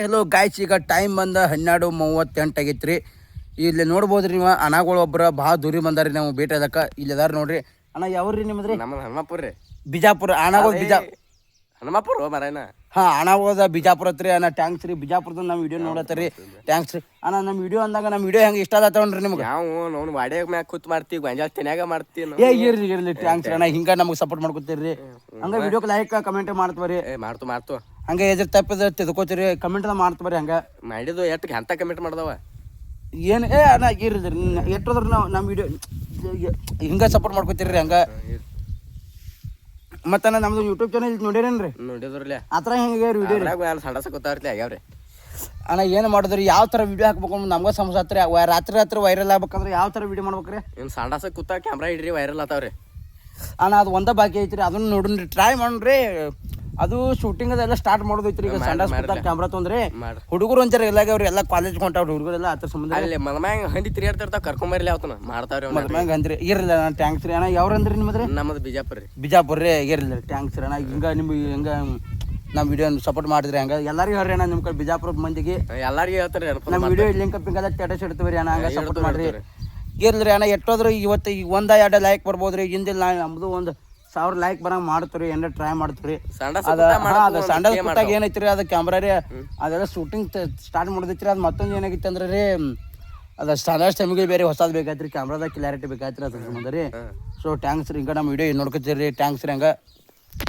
Hello guys, ಈಗ time ಬಂದ 12:38 ಆಗೈತೆ ರೀ. ಇಲ್ಲಿ ನೋಡ್ಬೋದ್ರಿ ನೀವು ಅಣ್ಣಗಳು ಒಬ್ಬರ ಭಾಳ ದೂರಿ ಬಂದಾರಿ. ನಾವು ಭೇಟಿ ಅದಕ್ಕೆ ಇಲ್ಲಿ ಅದಾರ ನೋಡ್ರಿ. ಅಣ್ಣ ಯಾವ್ರಿ ನಿಮ್ಮದ್ರಿ? ನಮ್ಮ ಹನುಮಾಪುರ ರೀ. ಬಿಜಾಪುರ ಅಣ್ಣಗಳು ಹನುಮಾಪುರ ಮರಾಯನ. ಹಾಂ, ಅಣ್ಣಗೋದ ಬಿಜಾಪುರ ಹತ್ರಿ. ಅಣ್ಣ ಟ್ಯಾಂಕ್ಸ್ ರೀ. ಬಿಜಾಪುರದ ನಮ್ಮ ವಿಡಿಯೋ ನೋಡತ್ತೀರಿ. ಟ್ಯಾಂಕ್ಸ್ ರೀ ಅಣ್ಣ. ನಮ್ಮ ವಿಡಿಯೋ ಅಂದಾಗ ನಮ್ಮ ವಿಡಿಯೋ ಹೆಂಗೆ ಇಷ್ಟ ಆದತ್ತವನ್ರಿ ನಿಮ್ಗೆ? ನಾವು ನೋವು ವಾಡೆ ಮ್ಯಾಗ ಕೂತ್ ಮಾಡ್ತೀವಿ, ಗೊಂಜಾಳ ತೆನ್ಯಾಗ ಮಾಡ್ತೀವಿ. ಇರ್ಲಿ ಟ್ಯಾಂಕ್ಸ್ ಅಣ್ಣ. ಹಿಂಗೆ ನಮಗೆ ಸಪೋರ್ಟ್ ಮಾಡ್ಕೊತೀರಿ. ಹಂಗೆ ವಿಡಿಯೋಕ್ಕೆ ಲೈಕ್ ಕಮೆಂಟ್ ಮಾಡ್ತೀವಿ. ಮಾಡ್ತು ಹಂಗೆ ಎದ್ರ ತಪ್ಪಿದ ತಿಳ್ಕೊತೀರಿ, ಕಮೆಂಟ್ ಮಾಡ್ತೀವಿ. ಹಂಗೆ ಮಾಡಿದ್ದು ಎಟ್ಟು ಎಂತ ಕಮೆಂಟ್ ಮಾಡ್ದವ ಏನು ಅಣ್ಣ ಇರ್ರಿ. ಎಷ್ಟೋದ್ರ ನಾವು ನಮ್ಮ ವಿಡಿಯೋ ಹಿಂಗೆ ಸಪೋರ್ಟ್ ಮಾಡ್ಕೊತೀರಿ. ಹಂಗೆ ಮತ್ತೆ ನಮ್ದು ಯೂಟ್ಯೂಬ್ ಚಾನಲ್ ನೋಡಿರೇನ್ರಿ? ನೋಡಿದ್ರಲ್ಲ ಆ ಥರ ಹೆಂಗೆ ವಿಡಿಯೋ ಸಂಡಸ ಗೊತ್ತಾಗ್ಲಿ ಆಗ್ಯಾವ್ರಿ. ಅಣ್ಣ ಏನು ಮಾಡಿದ್ರಿ? ಯಾವ ಥರ ವಿಡಿಯೋ ಹಾಕ್ಬೇಕು ನಮ್ಗೆ ಸಮಸ್ಯೆ ಆತ್ರಿ. ರಾತ್ರಿ ವೈರಲ್ ಆಗ್ಬೇಕಂದ್ರೆ ಯಾವ ಥರ ವಿಡಿಯೋ ಮಾಡ್ಬೇಕ್ರಿ? ಇನ್ನು ಸಂಡಸ ಕೂತ ಕ್ಯಾಮ್ರಾ ಇಡ್ರಿ, ವೈರಲ್ ಆತಾವ್ರಿ. ಅಣ್ಣ ಅದು ಒಂದೇ ಬಾಕಿ ಐತ್ರಿ. ಅದನ್ನ ನೋಡ್ರಿ, ಟ್ರೈ ಮಾಡ್ರಿ. ಅದು ಶೂಟಿಂಗ್ ಅದೆಲ್ಲ ಸ್ಟಾರ್ಟ್ ಮಾಡೋದೈತ್ರಿ. ಈಗ ಸಂಡಾಸ್ ಕ್ಯಾಮ್ರಾ ತೊಂದ್ರೆ ಹುಡುಗರು ಒಂಚರ ಎಲ್ಲಾಗ್ಯವ್ರಿ. ಎಲ್ಲ ಕಾಲೇಜ್ ಕೊಂಟಾವ್ರಿ ಹುಡುಗರೆಲ್ಲ. ಅದ್ರ ಸಂಬಂಧ ಅಲ್ಲಿ ಮಲ್ಮ್ಯಾಂಗ ಹಂದಿ ತಿರ್ಗಾಡ್ತಿರ್ತಾವ, ಕರ್ಕೊಂಬರ್ಲಿ ಅವತನ ಮಾಡ್ತಾವ್ರಿ. ಮಲ್ಮ್ಯಾಂಗ ಅಂದ್ರಿ ಇರಲಿಲ್ಲ. ನಾನು ಟ್ಯಾಂಕ್ಸ್ ರೀ ಅಣ್ಣ. ಯಾವ್ರಂದ್ರಿ ನಿಮ್ಮದ್ರಿ? ನಮ್ಮದು ಬಿಜಾಪುರ ರೀ. ಬಿಜಾಪುರ ರೀ. ಇರಲಿಲ್ಲ ಟ್ಯಾಂಕ್ಸ್ ರೀ ಅಣ್ಣ. ಹಿಂಗೆ ನಿಮ್ಗೆ ಹೆಂಗೆ ನಮ್ಮ ವಿಡಿಯೋ ಸಪೋರ್ಟ್ ಮಾಡಿದ್ರಿ. ಹಂಗೆ ಎಲ್ಲರಿಗೂ ಹೇಳ್ರಿ ಅಣ್ಣ. ನಿಮ್ಮ ಕಡೆ ಬಿಜಾಪುರ ಮಂದಿಗೆ ಎಲ್ಲಾರಿಗೂ ಹೇಳ್ತಾರೆ. ನಮ್ಮ ವಿಡಿಯೋ ಲಿಂಕ್ ಹಿಂಗೆಲ್ಲ ಸ್ಟೇಟಸ್ ಇಡ್ತೀವಿ ರೀ ಅಣ್ಣ. ಹಂಗೆ ಸಪೋರ್ಟ್ ಮಾಡಿರಿ. ಇರ್ಲಿ ಅಣ್ಣ. ಎಷ್ಟೋದ್ರು ಇವತ್ತು ಈಗ 1-2 ಲೈಕ್ ಬರ್ಬೋದು ರೀ. ಹಿಂದಿಲ್ಲ ನಮ್ಮದು 1,000 ಲೈಕ್ ಬರಂಗೆ ಮಾಡ್ತೀವಿ. ಏನಾರ ಟ್ರೈ ಮಾಡ್ತೀವಿ. ಅದು ಸಂಡಸ್ ಕೂತಾಗ ಏನೈತಿ ರೀ, ಅದು ಕ್ಯಾಮ್ರಾ ರೀ ಅದೆಲ್ಲ ಶೂಟಿಂಗ್ ಸ್ಟಾರ್ಟ್ ಮಾಡಿದೈತಿ ರೀ. ಅದು ಮತ್ತೊಂದು ಏನಾಗಿತ್ತು ಅಂದ್ರೆ ರೀ, ಅದು ಸಂಡಸ್ ಟೈಮಿಗೆ ಬೇರೆ ಹೊಸದು ಬೇಕಾಯ್ತು ರೀ. ಕ್ಯಾಮ್ರಾದಾಗ ಕ್ಲಾರಿಟಿ ಬೇಕಾಯ್ತು ರೀ. ಅದ್ರ ಸಂಬಂಧ ರೀ. ಸೊ ಟ್ಯಾಂಕ್ಸ್ ರೀ. ಹಿಂಗೆ ನಮ್ಮ ವಿಡಿಯೋ ನೋಡ್ಕೊತೀರಿ. ಟ್ಯಾಂಕ್ಸ್ ರೀ. ಹಂಗೆ